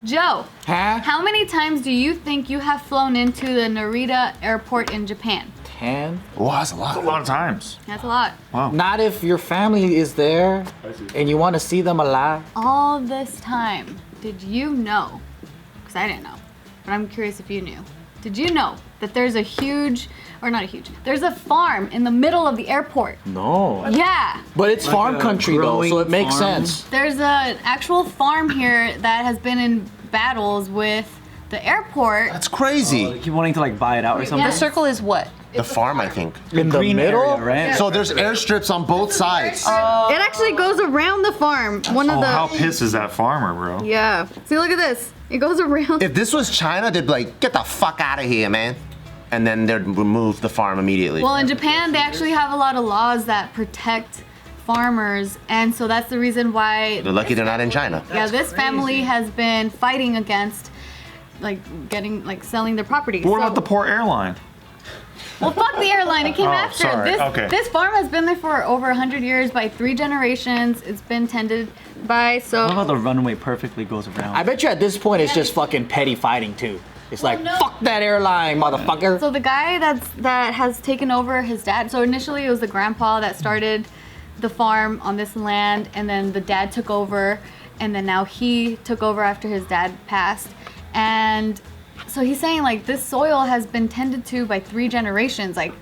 Joe, Huh? how many times do you think you have flown into the Narita airport in Japan? 10? Wow, that's a lot. That's a lot of times. That's a lot. Wow. Not if your family is there and you want to see them alive. All this time, did you know? Because I didn't know, but I'm curious if you knew. Did you know that there's a huge, or not a huge, there's a farm in the middle of the airport? No. Yeah. But it's Like farm a country though, so it makes growing farm? sense. There's an actual farm here that has been in battles with the airport. That's crazy. They keep wanting to like buy it out or something. Yeah. The circle is what? The farm, I think. In the Green middle? area, right? So there's airstrips on both sides. It actually goes around the farm. One of Oh, the. how pissed is that farmer, bro? Yeah. See, look at this. It goes around. If this was China, they'd be like, get the fuck out of here, man. And then they'd remove the farm immediately. Well, in Japan, they actually have a lot of laws that protect farmers, and so that's the reason why. They're lucky they're not in China. Yeah, this family has been fighting against, selling their property. But what So- about the poor airline? Well, fuck the airline. It came Oh, after. sorry. This Okay. this farm has been there for over 100 years by 3 generations. It's been tended by What so. about the runway perfectly goes around? I bet you at this point it's just fucking petty fighting too. It's like, no. fuck that airline, motherfucker. So the guy that has taken over his dad. So initially it was the grandpa that started the farm on this land, and then the dad took over, and then now he took over after his dad passed, and so he's saying like this soil has been tended to by 3 generations. Like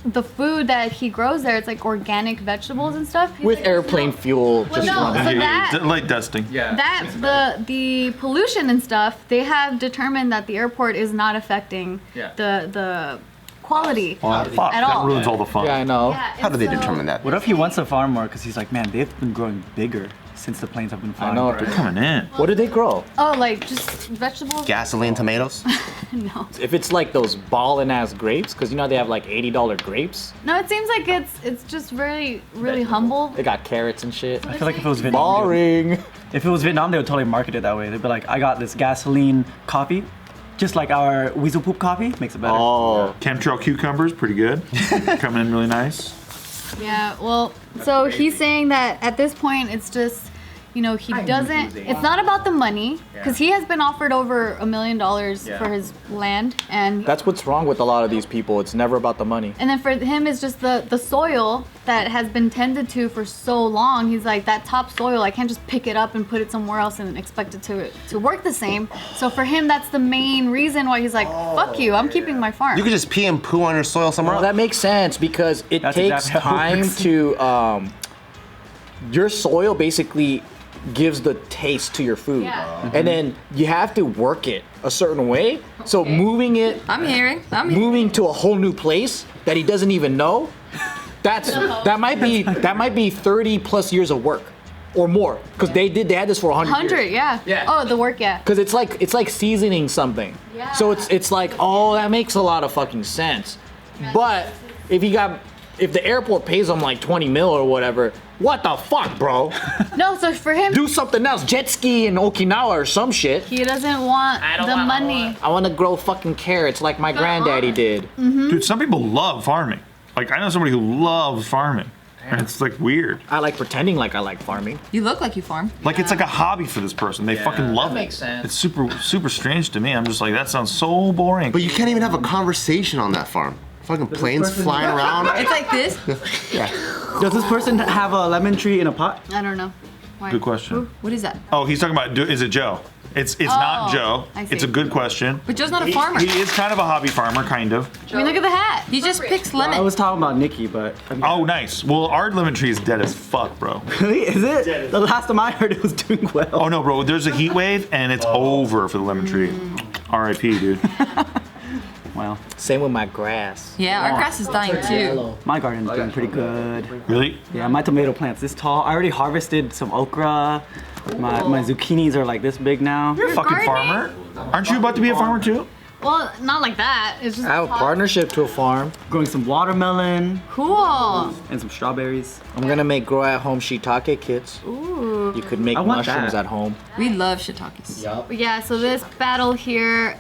the food that he grows there, it's like organic vegetables and stuff. He's With like, airplane fuel Well, just no, running. so that- Light dusting. yeah. That the pollution and stuff, they have determined that the airport is not affecting Yeah. the quality Fuck, at that all. ruins all the fun. Yeah, I know. Yeah, How do they and so- determine that? What if he wants to farm more because he's like, man, they've been growing bigger since the planes have been flying. know. They're coming in. What do they grow? Oh, like just vegetables? Gasoline, tomatoes? No. If it's like those ballin' ass grapes, because you know they have like $80 grapes. No, it seems like it's just really humble. They got carrots and shit. I feel like if it was Vietnam, Boring. if it was Vietnam, they would totally market it that way. They'd be like, I got this gasoline coffee, just like our weasel poop coffee, makes it better. Oh. Chemtrail cucumbers, pretty good. Coming in really nice. Yeah, well, so he's saying that at this point it's just, he doesn't, it's not about the money, because he has been offered over $1 million for his land, and That's what's wrong with a lot of these people. It's never about the money. and then for him it's just the soil that has been tended to for so long. He's like, that top soil, I can't just pick it up and put it somewhere else and expect it to work the same. So for him, that's the main reason why he's like, fuck you, I'm keeping my farm. You could just pee and poo on your soil somewhere Well, else. that makes sense because it That's takes exactly how it time works. to your soil basically gives the taste to your food. Yeah. And then you have to work it a certain way. So moving it I'm hearing. moving to a whole new place that he doesn't even know, that might be 30 plus years of work or more because they had this for 100 100, years. yeah. Oh, the work, yeah. Because it's like seasoning something. Yeah. So it's like, oh, that makes a lot of fucking sense. But if the airport pays him like 20 mil or whatever, what the fuck, bro? No, so for him, Do something else. Jet ski in Okinawa or some shit. he doesn't want the money. I want to grow fucking carrots like my granddaddy did. Dude, some people love farming. Like, I know somebody who loves farming. And it's like weird. I like pretending like I like farming. You look like you farm. Like, it's like a hobby for this person. They fucking love makes it. sense. It's super strange to me. I'm just like, that sounds so boring. But you can't even have a conversation on that farm. Fucking planes flying around. It's like this. Does this person have a lemon tree in a pot? I don't know. Why? Good question. What is that? Oh, he's talking about, is it Joe? It's not Joe. I see. It's a good question. But Joe's not a farmer. He is kind of a hobby farmer, kind of. I mean, look at the hat. He just picks I lemon. was talking about Nikki, but I mean, Oh, nice. Well, our lemon tree is dead as fuck, bro. really? Is it? The last time I heard it was doing well. Oh no, bro. There's a heat wave and it's over for the lemon tree. R.I.P. dude. Well, Same with my grass. Yeah, our grass is dying too. my garden's doing pretty good. Really? Yeah, my tomato plant's this tall. I already harvested some okra. My zucchinis are like this big now. You're a fucking gardening? farmer. Aren't you about to be a farmer too? Well, not like that. It's just I have a partnership to a farm. Growing some watermelon Cool. and some strawberries. I'm gonna make grow at home shiitake kits. Ooh. You could make I want mushrooms that. at home. We love shiitakes. Yeah, so this battle here,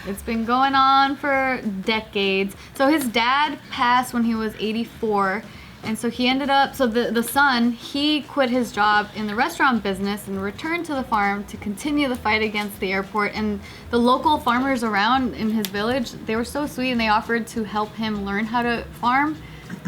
it's been going on for decades. So his dad passed when he was 84, And so he ended up, so the son, he quit his job in the restaurant business and returned to the farm to continue the fight against the airport. And the local farmers around in his village, they were so sweet and they offered to help him learn how to farm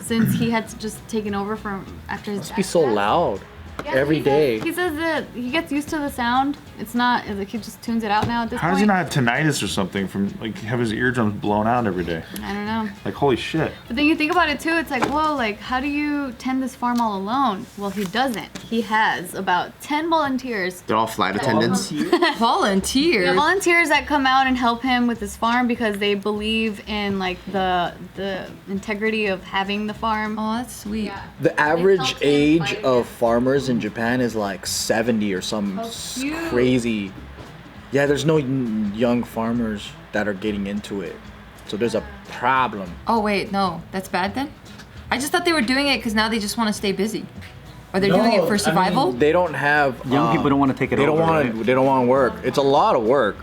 since he had just taken over from after his Must dad be so passed. loud Yeah, every he day. Says, he says that he gets used to the sound. It's not, like he just tunes it out now at this How point. does he not have tinnitus or something from like have his eardrums blown out every day? I don't know. Like holy shit. But then you think about it too, it's like, whoa, like how do you tend this farm all alone? Well, he doesn't. He has about 10 volunteers. They're all flight attendants. Volunteers. Yeah, volunteers that come out and help him with his farm because they believe in like the integrity of having the farm. Oh, that's sweet. The average helped him age fight of against- farmers in Japan is like 70 or some cute. crazy. Yeah, there's no young farmers that are getting into it. So there's a problem. Oh wait, no, that's bad then. I just thought they were doing it because now they just want to stay busy, or they're doing it for survival. They don't have Young people don't want to take it They don't over, want right? to. They don't want to work. It's a lot of work.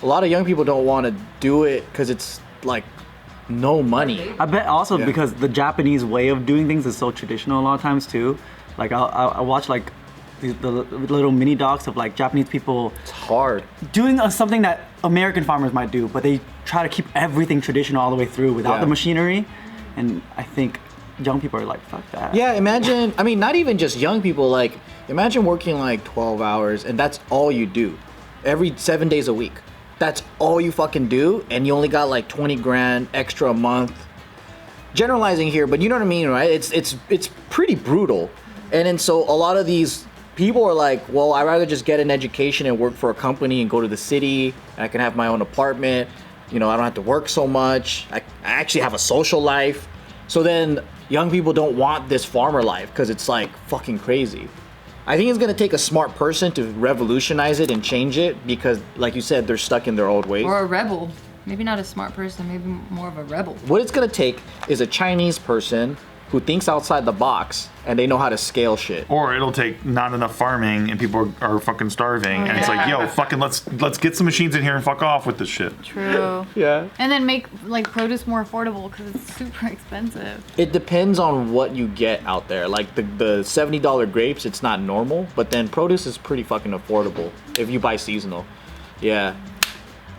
A lot of young people don't want to do it because it's like no money. I bet also Yeah. because the Japanese way of doing things is so traditional a lot of times too. Like I'll watch like the little mini docs of like Japanese people It's hard. doing something that American farmers might do, but they try to keep everything traditional all the way through without Yeah. the machinery. And I think young people are like, fuck that. Yeah, imagine. I mean, not even just young people. Like, imagine working like 12 hours and that's all you do, every 7 days a week. That's all you fucking do, and you only got like 20 grand extra a month. Generalizing here, but you know what I mean, right? It's pretty brutal. And then so a lot of these people are like, well, I'd rather just get an education and work for a company and go to the city, and I can have my own apartment. You know, I don't have to work so much. I actually have a social life. So then young people don't want this farmer life because it's like fucking crazy. I think it's gonna take a smart person to revolutionize it and change it because, like you said, they're stuck in their old ways. Or a rebel. Maybe not a smart person, maybe more of a rebel. What it's gonna take is a Chinese person who thinks outside the box and they know how to scale shit. Or it'll take not enough farming and people are fucking starving, and it's like, yo, fucking let's get some machines in here and fuck off with this shit. True. Yeah. And then make like produce more affordable because it's super expensive. It depends on what you get out there. Like the $70 grapes, it's not normal, but then produce is pretty fucking affordable if you buy seasonal. Yeah.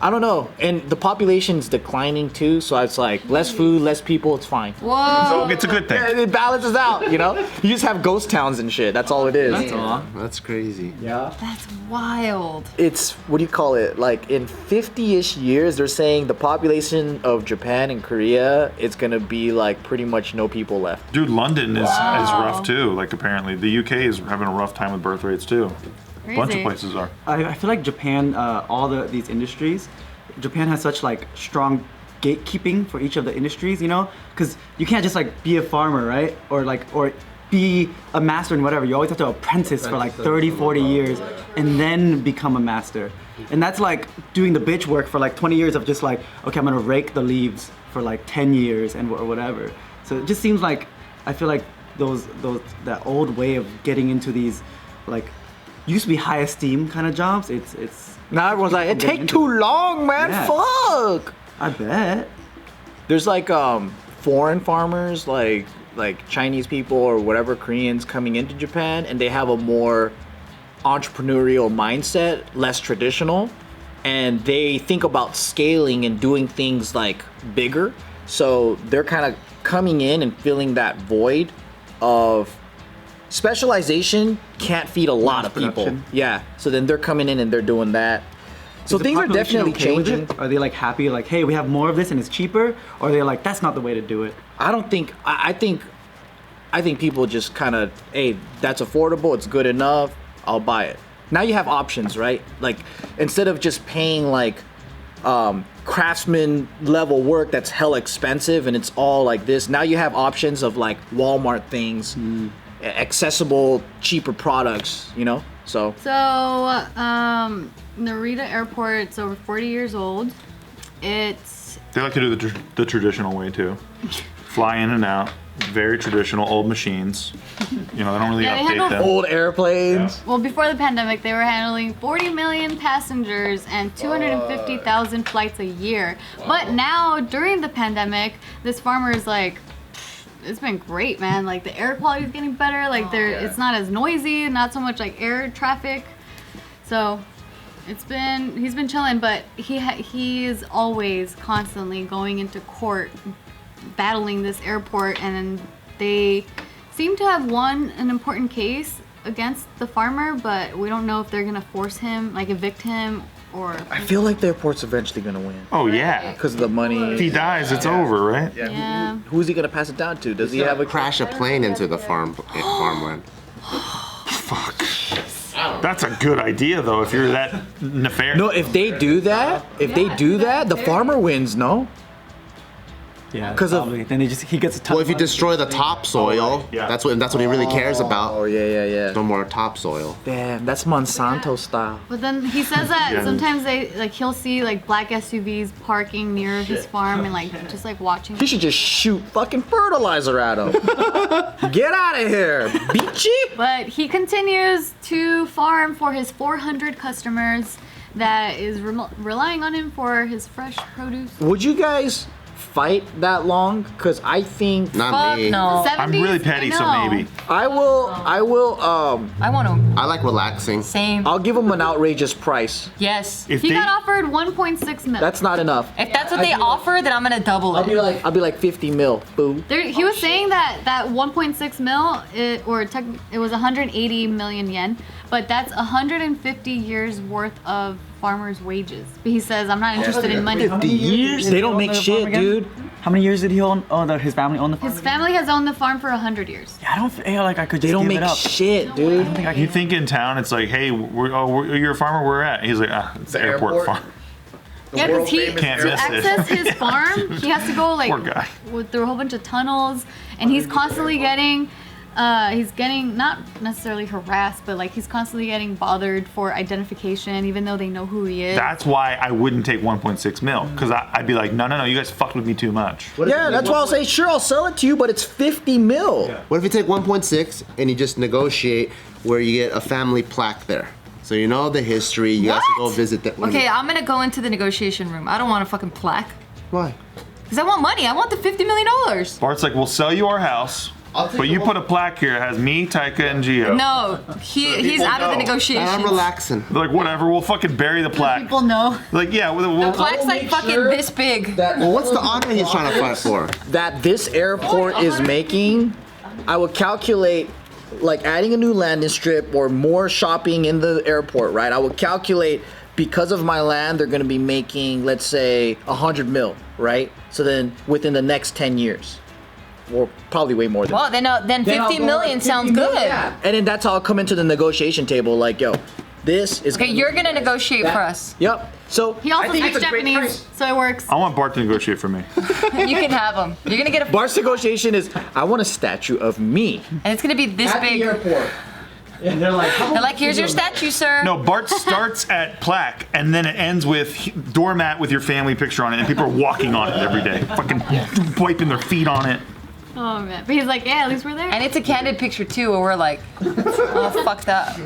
I don't know. And the population's declining too, so it's like less food, less people, it's fine. Whoa. So it's a good thing. It balances out, you know? You just have ghost towns and shit. That's all it is. That's crazy. Yeah. That's wild. It's, what do you call it? Like in 50-ish years, they're saying the population of Japan and Korea, it's gonna be like pretty much no people left. Dude, London is rough too. Like apparently the UK is having a rough time with birth rates too. A bunch of Crazy. places are. I feel like Japan, all these industries, Japan has such like strong gatekeeping for each of the industries, you know? Because you can't just like be a farmer, right? Or be a master in whatever. You always have to apprentice for like 30, 40 years and then become a master. And that's like doing the bitch work for like 20 years of just like, okay, I'm gonna rake the leaves for like 10 years and or whatever. So it just seems like, I feel like that old way of getting into these like, used to be high esteem kind of jobs. It's Now everyone's like, it take too long, man. Yeah. Fuck. I bet. There's like foreign farmers, like Chinese people or whatever, Koreans coming into Japan, and they have a more entrepreneurial mindset, less traditional, and they think about scaling and doing things like bigger. So they're kind of coming in and filling that void of specialization can't feed a lot of people. production. Yeah. So then they're coming in and they're doing that. So Is the things are population definitely okay with changing. it? Are they like happy, like, hey, we have more of this and it's cheaper? Or are they like, that's not the way to do it? I don't think. I think people just kind of, hey, that's affordable. It's good enough. I'll buy it. Now you have options, right? Like instead of just paying like craftsman level work that's hella expensive and it's all like this. Now you have options of like Walmart things, accessible, cheaper products. You know, so. So, Narita Airport, it's over 40 years old. It's They like to do the traditional way too. Fly in and out. Very traditional, old machines. You know, they don't really Yeah, they update handle them. Old airplanes. well, before the pandemic, they were handling 40 million passengers and 250,000 flights a year. But now, during the pandemic, this farmer is like, it's been great, man. Like the air quality is getting better. Like it's not as noisy, not so much like air traffic. So he's been chilling, but he is always constantly going into court, battling this airport, and they seem to have won an important case against the farmer, but we don't know if they're gonna force him, like evict him, or. I feel like the airport's eventually gonna win Oh yeah. because of the money. If he dies, it's over, right? Yeah. Who's he gonna pass it down to? Does he have a Crash a plane into the farmland. That's a good idea, though. If you're that nefarious. No, if they do that, the farmer wins. No. Yeah, 'Cause of- probably. Then he gets a ton. Well, if you destroy the topsoil, Yeah. that's what he really cares Oh about. yeah. No more topsoil. Damn, that's Monsanto style. But then he says that Yeah. sometimes he'll see like black SUVs parking near his farm and like just like watching. He should just shoot fucking fertilizer at him. Get out of here, beachy. But he continues to farm for his 400 customers that is relying on him for his fresh produce. Would you guys fight that long? Because I think Not Fuck me. no. 70s, I'm really petty, I so know. maybe. I will I want to. I like relaxing. Same. I'll give him an outrageous price. Yes. If He they, got offered 1.6 mil. That's not enough. If that's what they offer, then I'm gonna double it. I'll be like 50 mil. Boo. He was saying that 1.6 mil, it was 180 million yen, but that's 150 years worth of farmers' wages. But he says, I'm not interested in money. 50 years? They don't make shit, dude. How many years did he own? Oh, his family owned the farm. His family has owned the farm for 100 years. Yeah, I don't feel like I could just They don't give make it up. shit, dude. I think I you can. think in town, it's like, hey, you're a farmer, where at? He's like, it's the airport airport? farm. Yeah, because Can't to miss it. access his farm, he has to go like Poor guy. through a whole bunch of tunnels, and he's constantly getting, not necessarily harassed, but like he's constantly getting bothered for identification, even though they know who he is. That's why I wouldn't take 1.6 mil, because I'd be like, no, you guys fucked with me too much. Yeah, that's why I'll say, sure, I'll sell it to you, but it's 50 mil. What if you take 1.6 and you just negotiate where you get a family plaque there? So you know the history. You guys can go visit that. Okay, I'm gonna go into the negotiation room. I don't want a fucking plaque. Why? Because I want money. I want the $50 million. Bart's like, we'll sell you our house, but you put a plaque here that has me, Taika, and Gio. No, he's out of the And negotiations. I'm relaxing. They're like, whatever, we'll fucking bury the plaque. People know. Like, yeah, we'll The plaque's like fucking this big. Well, what's the honor he's trying to fight for? That this airport is making, I would calculate like adding a new landing strip or more shopping in the airport, right? I would calculate because of my land, they're gonna be making, let's say, 100 mil, right? So then within the next 10 years, or probably way more than Well, then I'll 50 go million like sounds 50 good. million, yeah. And then that's how I'll come into the negotiation table, like, yo, this is Okay, you're gonna negotiate for us. Yep. So He also speaks Japanese, so it works. I want Bart to negotiate for me. You can have them. You're gonna get a, Bart's negotiation is, I want a statue of me and it's gonna be this big. airport. And they're like, They're like, here's your statue, sir. No, Bart starts at plaque, and then it ends with doormat with your family picture on it, and people are walking on it every day. Fucking wiping their feet on it. Oh man, but he's like, yeah, at least we're there. And it's a candid picture too, where we're like, all fucked up.